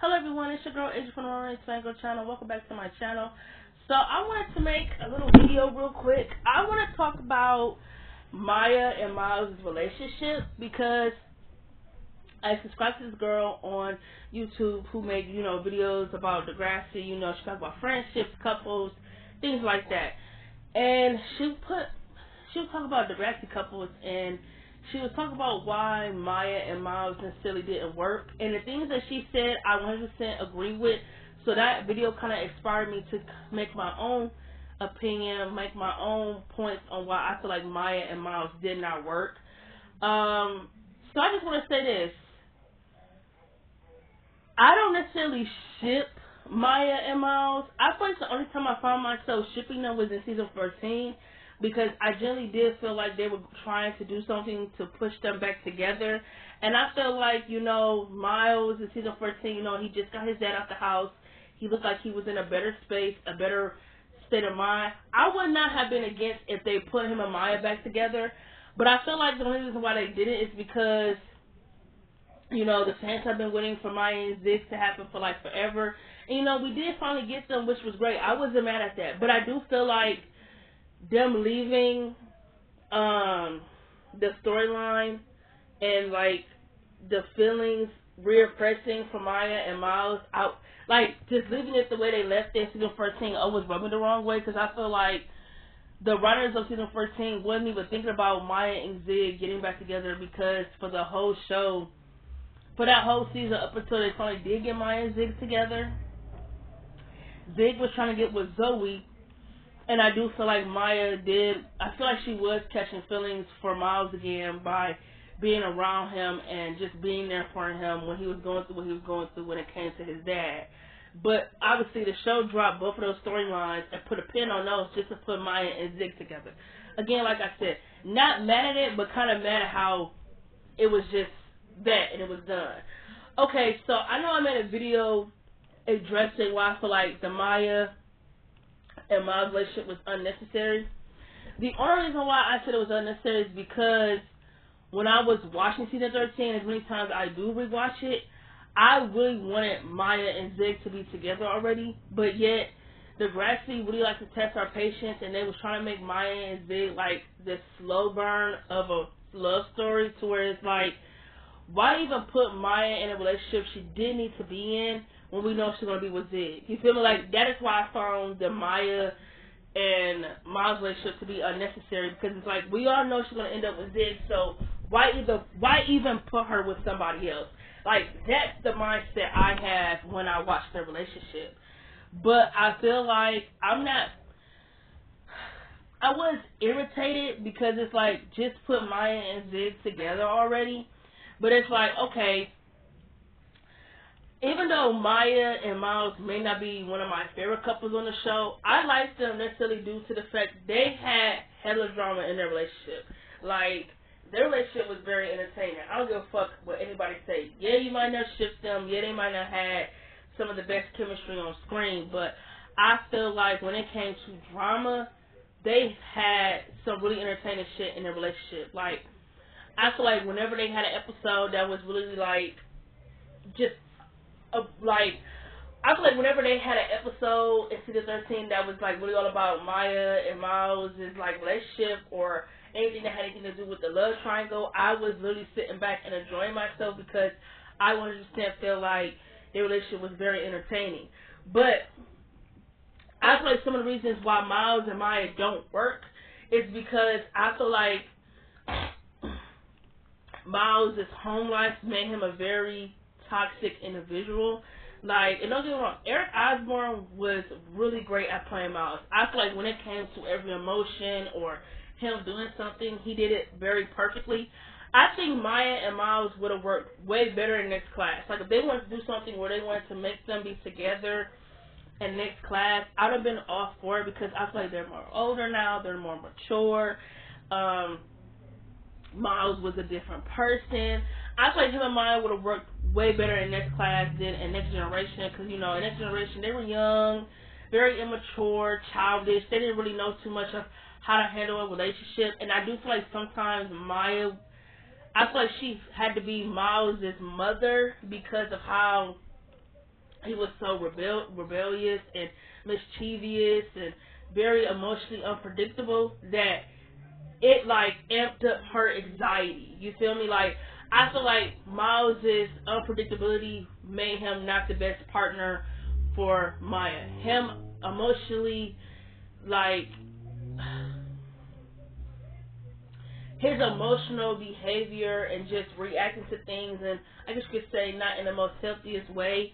Hello everyone, it's your girl Adrian from the Orange Fangirl channel. Welcome back to my channel. So I wanted to make a little video real quick. I want to talk about Maya and Miles' relationship because I subscribed to this girl on YouTube who made, videos about Degrassi. She talks about friendships, couples, things like that. And she was talking about Degrassi couples, and she was talking about why Maya and Miles necessarily didn't work. And the things that she said, I 100% agree with. So that video kind of inspired me to make my own opinion, make my own points on why I feel like Maya and Miles did not work. So I just want to say this. I don't necessarily ship Maya and Miles. I feel like the only time I found myself shipping them was in season 14 because I generally did feel like they were trying to do something to push them back together. And I feel like, Miles in season 14, he just got his dad out the house. He looked like he was in a better space, a better state of mind. I would not have been against if they put him and Maya back together. But I feel like the only reason why they did it is because the fans have been waiting for Maya and Zig to happen for like forever. And we did finally get them, which was great. I wasn't mad at that. But I do feel like them leaving the storyline and like the feelings repressing for Maya and Miles out, like just leaving it the way they left it in season 14 was rubbing the wrong way because I feel like the writers of season 14 wasn't even thinking about Maya and Zig getting back together because for the whole show, for that whole season up until they finally did get Maya and Zig together, Zig was trying to get with Zoe, and I do feel like Maya did. I feel like she was catching feelings for Miles again by being around him and just being there for him when he was going through what he was going through when it came to his dad. But obviously the show dropped both of those storylines and put a pin on those just to put Maya and Zig together. Again, like I said, not mad at it, but kind of mad at how it was just that and it was done. Okay, so I know I made a video addressing why I feel like the Maya and Miles relationship was unnecessary. The only reason why I said it was unnecessary is because when I was watching season 13, as many times I do rewatch it, I really wanted Maya and Zig to be together already, but yet Degrassi really likes to test our patience, and they was trying to make Maya and Zig like this slow burn of a love story to where it's like, why even put Maya in a relationship she didn't need to be in when we know she's going to be with Zig? You feel me? Like, that is why I found the Maya and Miles relationship to be unnecessary, because it's like, we all know she's going to end up with Zig, so why even put her with somebody else? Like, that's the mindset I have when I watch their relationship. But I feel like I was irritated because it's like, just put Maya and Zig together already. But it's like, okay, even though Maya and Miles may not be one of my favorite couples on the show, I like them necessarily due to the fact they had hella drama in their relationship. Like, their relationship was very entertaining. I don't give a fuck what anybody say. Yeah, you might not ship them. Yeah, they might not have some of the best chemistry on screen. But I feel like when it came to drama, they had some really entertaining shit in their relationship. Like, I feel like whenever they had an episode that was really like, just like, I feel like whenever they had an episode in season 13 that was like really all about Maya and Miles' like relationship or anything that had anything to do with the love triangle, I was literally sitting back and enjoying myself because I 100% feel like their relationship was very entertaining. But I feel like some of the reasons why Miles and Maya don't work is because I feel like Miles' home life made him a very toxic individual. Like, and don't get me wrong, Eric Osborne was really great at playing Miles. I feel like when it came to every emotion or him doing something, he did it very perfectly. I think Maya and Miles would have worked way better in next class. Like, if they wanted to do something where they wanted to make them be together in next class, I'd have been all for it because I feel like they're more older now, they're more mature. Miles was a different person. I feel like him and Maya would have worked way better in next class than in Next Generation because, in Next Generation, they were young, very immature, childish. They didn't really know too much of how to handle a relationship. And I do feel like sometimes Maya, I feel like she had to be Miles' mother because of how He was so rebellious and mischievous and very emotionally unpredictable that it like amped up her anxiety. You feel me? Like I feel like Miles's unpredictability made him not the best partner for Maya. Him emotionally, like his emotional behavior and just reacting to things, and I guess you could say not in the most healthiest way,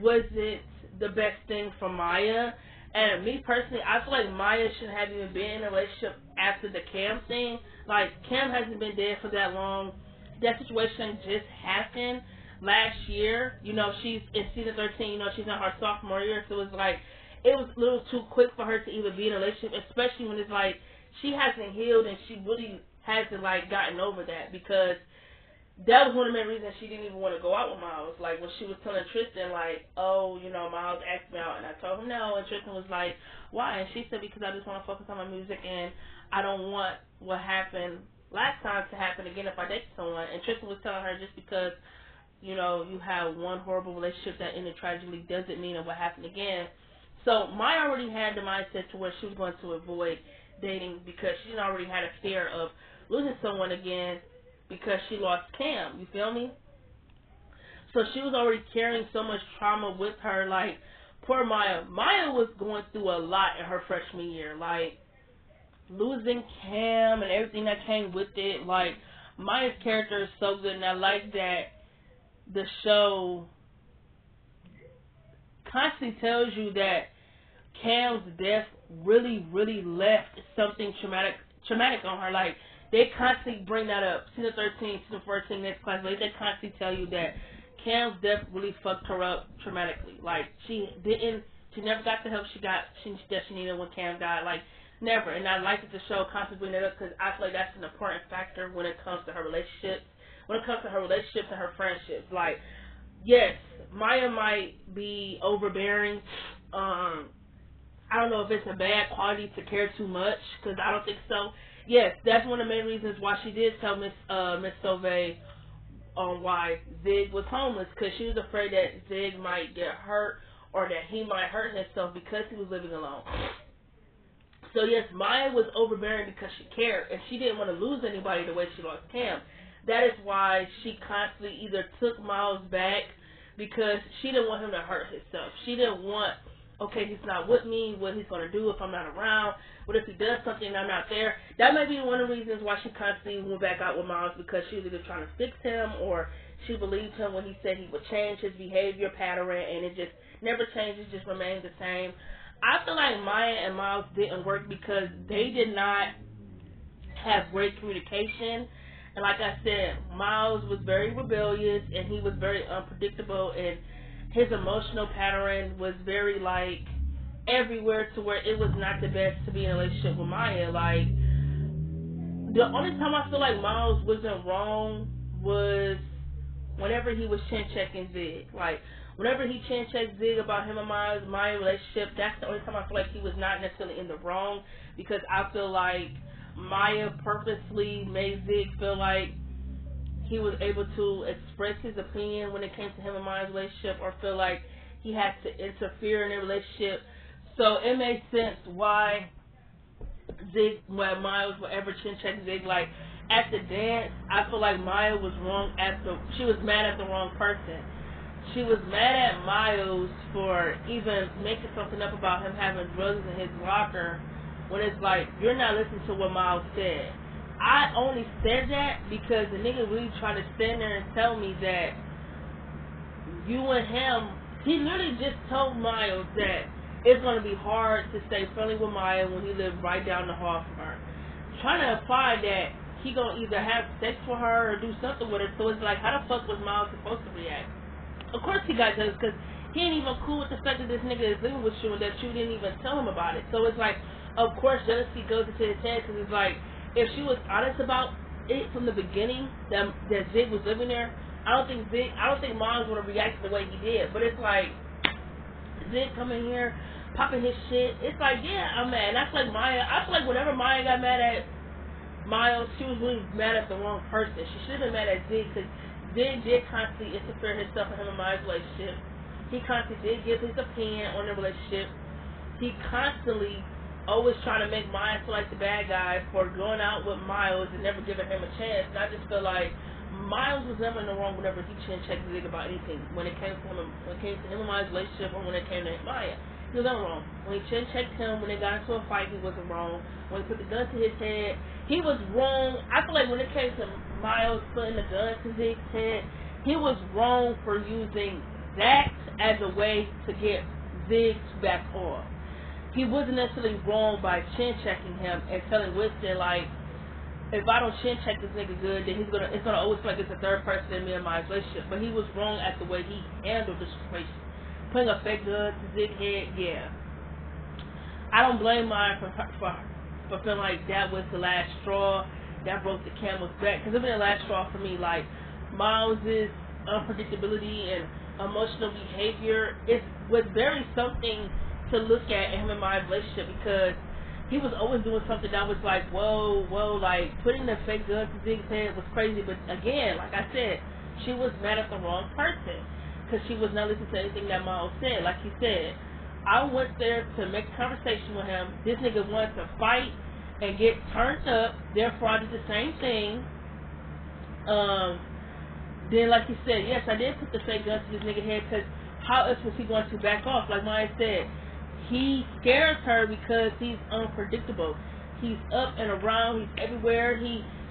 wasn't the best thing for Maya. And me personally, I feel like Maya shouldn't have even been in a relationship after the Cam thing. Like, Cam hasn't been dead for that long. That situation just happened last year. You know, she's in season 13, you know, she's in her sophomore year, so it's like, it was a little too quick for her to even be in a relationship, especially when it's like, she hasn't healed and she really hasn't, like, gotten over that, because that was one of the main reasons she didn't even want to go out with Miles. Like, when she was telling Tristan, like, oh, you know, Miles asked me out, and I told him no, and Tristan was like, why? And she said, because I just want to focus on my music, and I don't want what happened last time to happen again if I date someone. And Tristan was telling her, just because, you know, you have one horrible relationship that ended tragically doesn't mean it will happen again. So Maya already had the mindset to where she was going to avoid dating because she already had a fear of losing someone again because she lost Cam, you feel me? So she was already carrying so much trauma with her, like, poor Maya. Maya was going through a lot in her freshman year, like, losing Cam and everything that came with it. Like, Maya's character is so good, and I like that the show constantly tells you that Cam's death really, really left something traumatic on her. Like, they constantly bring that up. Season 13, season 14, next class, like, they constantly tell you that Cam's death really fucked her up traumatically. Like, she never got the help that she needed when Cam died. Like, never. And I like that the show constantly bring that up because I feel like that's an important factor when it comes to her relationships. When it comes to her relationships and her friendships. Like, yes, Maya might be overbearing. I don't know if it's a bad quality to care too much, because I don't think so. Yes, that's one of the main reasons why she did tell Miss Sauvé on why Zig was homeless, because she was afraid that Zig might get hurt or that he might hurt himself because he was living alone. So yes, Maya was overbearing because she cared, and she didn't want to lose anybody the way she lost Cam. That is why she constantly either took Miles back because she didn't want him to hurt himself. She didn't want, okay, he's not with me, what he's going to do if I'm not around, what if he does something and I'm not there. That may be one of the reasons why she constantly went back out with Miles, because she was either trying to fix him or she believed him when he said he would change his behavior pattern, and it just never changes, just remains the same. I feel like Maya and Miles didn't work because they did not have great communication. And like I said, Miles was very rebellious and he was very unpredictable, and his emotional pattern was very like everywhere to where it was not the best to be in a relationship with Maya. Like, the only time I feel like Miles wasn't wrong was whenever he was chin checking Zig. Like, whenever he chin checked Zig about him and Maya relationship, that's the only time I feel like he was not necessarily in the wrong, because I feel like Maya purposely made Zig feel like he was able to express his opinion when it came to him and Maya's relationship, or feel like he had to interfere in their relationship. So it made sense why why Maya would ever chin check Zig. Like, at the dance, I feel like Maya was wrong she was mad at the wrong person. She was mad at Miles for even making something up about him having drugs in his locker, when it's like, you're not listening to what Miles said. I only said that because the nigga really tried to stand there and tell me that you and him, he literally just told Miles that it's going to be hard to stay friendly with Maya when he lived right down the hall from her. Trying to imply that he going to either have sex with her or do something with her. So it's like, how the fuck was Miles supposed to react? Of course he got jealous, because he ain't even cool with the fact that this nigga is living with you and that you didn't even tell him about it. So it's like, of course jealousy goes into his head, because it's like, if she was honest about it from the beginning, that Zig was living there, I don't think Miles would have reacted the way he did. But it's like, Zig coming here, popping his shit. It's like, yeah, I'm mad. And I feel like whenever Maya got mad at Miles, she was really mad at the wrong person. She should have been mad at Zig, because Zig did constantly interfere himself in him and Maya's relationship. He constantly did give his opinion on the relationship. He constantly always trying to make Maya feel like the bad guy for going out with Miles and never giving him a chance. And I just feel like Miles was never in the wrong whenever he chin checked the nigga about anything. When it came to him and Maya's relationship, or when it came to Maya, he was never wrong. When he chin checked him, when they got into a fight, he wasn't wrong. When he put the gun to his head, he was wrong. I feel like when it came to Miles putting the gun to his head, he was wrong for using that as a way to get Zig to back off. He wasn't necessarily wrong by chin checking him and telling Winston, like, if I don't chin check this nigga good, then it's gonna always feel like it's a third person in me and my relationship. But he was wrong at the way he handled the situation. Putting a fake gun to Zig's head, yeah. I don't blame mine for feeling like that was the last straw that broke the camel's back. Because it's been the last straw for me. Like, Miles' unpredictability and emotional behavior was very something to look at in him and my relationship, because he was always doing something that was like, whoa, like putting the fake gun to Zig's head was crazy. But again, like I said, she was mad at the wrong person, because she was not listening to anything that Miles said. Like he said, I went there to make a conversation with him. This nigga wanted to fight and get turned up, therefore I did the same thing. Then, like he said, yes, I did put the fake gun to this nigga head, because how else was he going to back off? Like Maya said, he scares her because he's unpredictable. He's up and around, he's everywhere.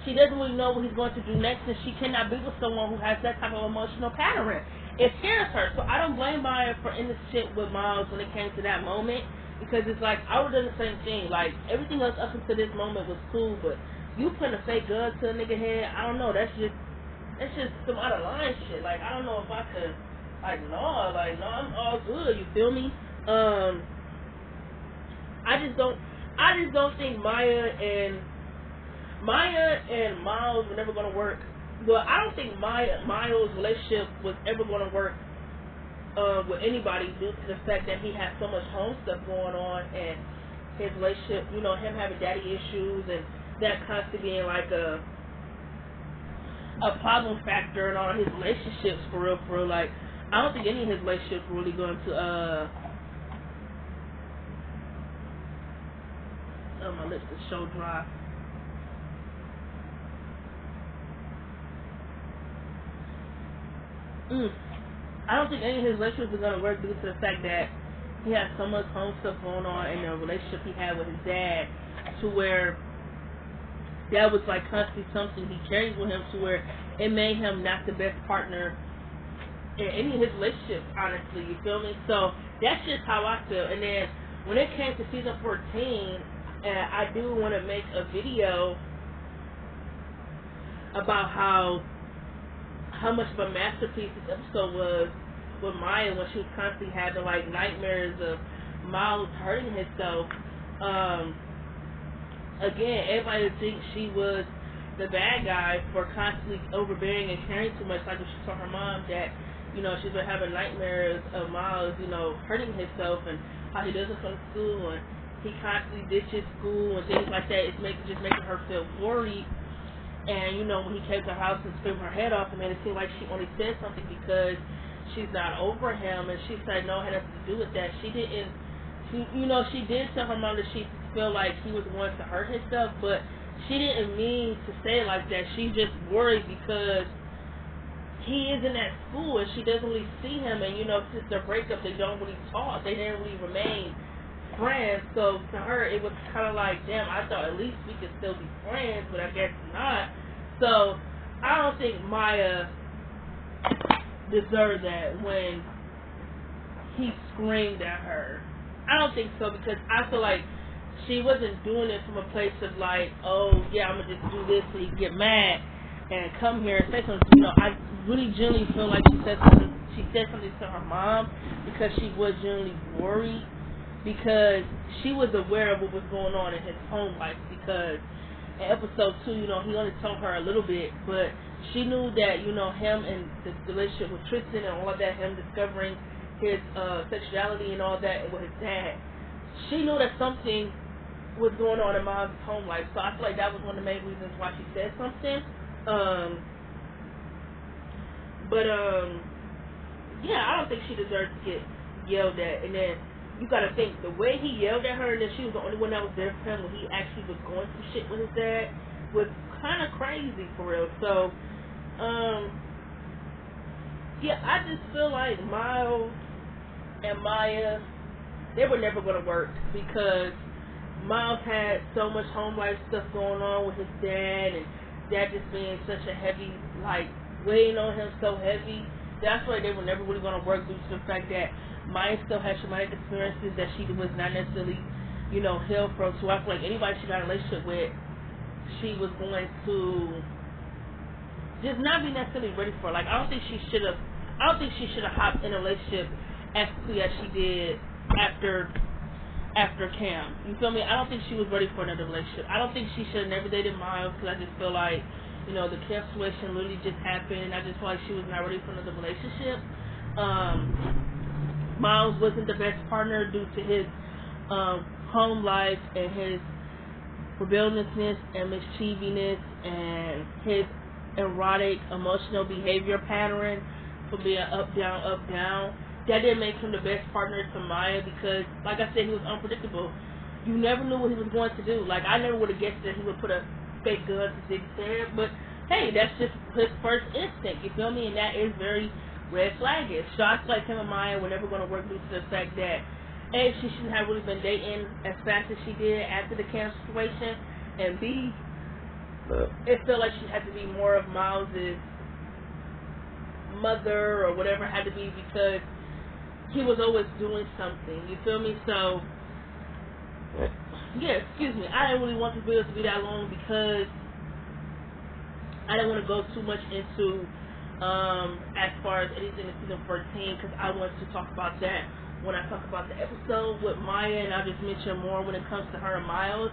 She doesn't really know what he's going to do next, and she cannot be with someone who has that type of emotional pattern. It scares her. So I don't blame Maya for ending shit with Miles when it came to that moment, because it's like, I would have done the same thing. Like, everything else up until this moment was cool, but you putting a fake gun to a nigga head, I don't know, that's just some out of line shit. Like, I don't know if I could, no, I'm all good, you feel me? I just don't think Maya and Miles were never gonna work. Well, I don't think Miles' relationship was ever gonna work with anybody, due to the fact that he had so much home stuff going on, and his relationship, him having daddy issues, and that constantly being like a problem factor in all his relationships, for real. Like, I don't think any of his relationships were really going to my lips are so dry. I don't think any of his relationships are going to work, due to the fact that he has so much home stuff going on, and the relationship he had with his dad, to where that was like constantly something he carried with him, to where it made him not the best partner in any of his relationships, honestly, you feel me? So that's just how I feel. And then when it came to season 14, I do want to make a video about how much of a masterpiece this episode was with Maya, when she was constantly having like nightmares of Miles hurting himself. Again, everybody thinks she was the bad guy for constantly overbearing and caring too much. Like when she told her mom that, she's been having nightmares of Miles, hurting himself, and how he doesn't come to school, and he constantly ditches school and things like that. It's just making her feel worried. And, when he came to her house and screamed her head off, and then it seemed like she only said something because she's not over him, and she said no, it had nothing to do with that. She did tell her mom that she felt like he was going to hurt himself, but she didn't mean to say it like that. She just worried because he isn't at school, and she doesn't really see him, and, since their breakup, they don't really talk. They didn't really remain friends. So to her, it was kind of like, damn, I thought at least we could still be friends, but I guess not. So I don't think Maya deserved that when he screamed at her. I don't think so, because I feel like she wasn't doing it from a place of like, oh yeah, I'm gonna just do this so you get mad and come here and say something. I really genuinely feel like she said something to her mom because she was genuinely worried, because she was aware of what was going on in his home life. Because in episode 2, he only told her a little bit, but she knew that, him and the relationship with Tristan and all of that, him discovering his sexuality and all that with his dad, she knew that something was going on in Miles' home life. So I feel like that was one of the main reasons why she said something. yeah, I don't think she deserved to get yelled at. And then you got to think the way he yelled at her, and then she was the only one that was there for him when he actually was going through shit with his dad, was kind of crazy for real. So, yeah, I just feel like Miles and Maya, they were never going to work because Miles had so much home life stuff going on with his dad, and dad just being such a heavy, like, weighing on him so heavy. That's why they were never really going to work due to the fact that Maya still had traumatic experiences that she was not necessarily, healed from. So I feel like anybody she got a relationship with, she was going to just not be necessarily ready for. Like, I don't think she should have hopped in a relationship as quickly as she did after Cam. You feel me? I don't think she was ready for another relationship. I don't think she should have never dated Miles, because I just feel like, the Cam situation literally just happened. I just feel like she was not ready for another relationship. Miles wasn't the best partner due to his home life and his rebelliousness and mischievousness and his erotic emotional behavior pattern from being up, down. That didn't make him the best partner to Maya because, like I said, he was unpredictable. You never knew what he was going to do. Like, I never would have guessed that he would put a fake gun to Ziggy's head, but hey, that's just his first instinct, you feel me? And that is very red flagish. Shots like him and Maya were never going to work due to the fact that A, she shouldn't have really been dating as fast as she did after the Cam situation, and B, it felt like she had to be more of Miles's mother or whatever it had to be because he was always doing something, you feel me? So, yeah, excuse me, I didn't really want the video to be that long because I didn't want to go too much into as far as anything in season 14 because I want to talk about that when I talk about the episode with Maya, and I'll just mention more when it comes to her and Miles.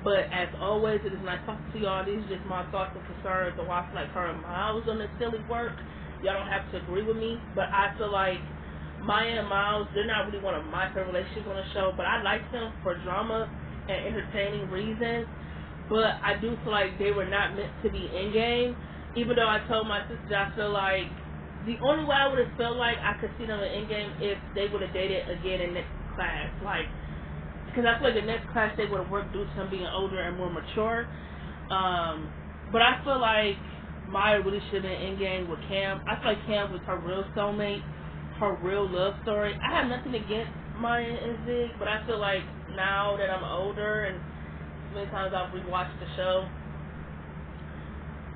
But as always, it is nice talking to y'all. These are just my thoughts and concerns on why I feel like her and Miles don't necessarily work. Y'all don't have to agree with me, but I feel like Maya and Miles, they're not really one of my favorite relationships on the show, but I like them for drama and entertaining reasons. But I do feel like they were not meant to be in game. Even though I told my sister that I feel like the only way I would have felt like I could see them in game if they would have dated again in next class. Like, because I feel like the next class they would have worked due to them being older and more mature. But I feel like Maya really should have been in game with Cam. I feel like Cam was her real soulmate, her real love story. I have nothing against Maya and Zig, but I feel like now that I'm older and many times I've rewatched the show,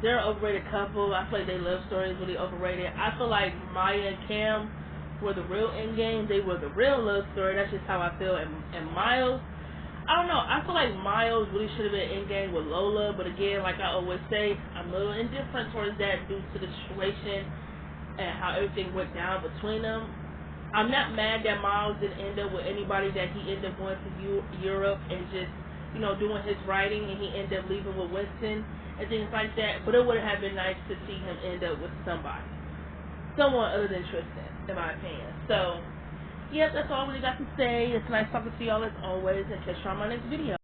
they're an overrated couple. I feel like their love story is really overrated. I feel like Maya and Cam were the real end game. They were the real love story. That's just how I feel. And Miles, I don't know. I feel like Miles really should have been in game with Lola. But again, like I always say, I'm a little indifferent towards that due to the situation and how everything went down between them. I'm not mad that Miles didn't end up with anybody, that he ended up going to Europe and just, doing his writing, and he ended up leaving with Winston and things like that. But it would have been nice to see him end up with someone other than Tristan, in my opinion. So, yep, that's all I really got to say. It's nice talking to y'all as always, and catch you on my next video.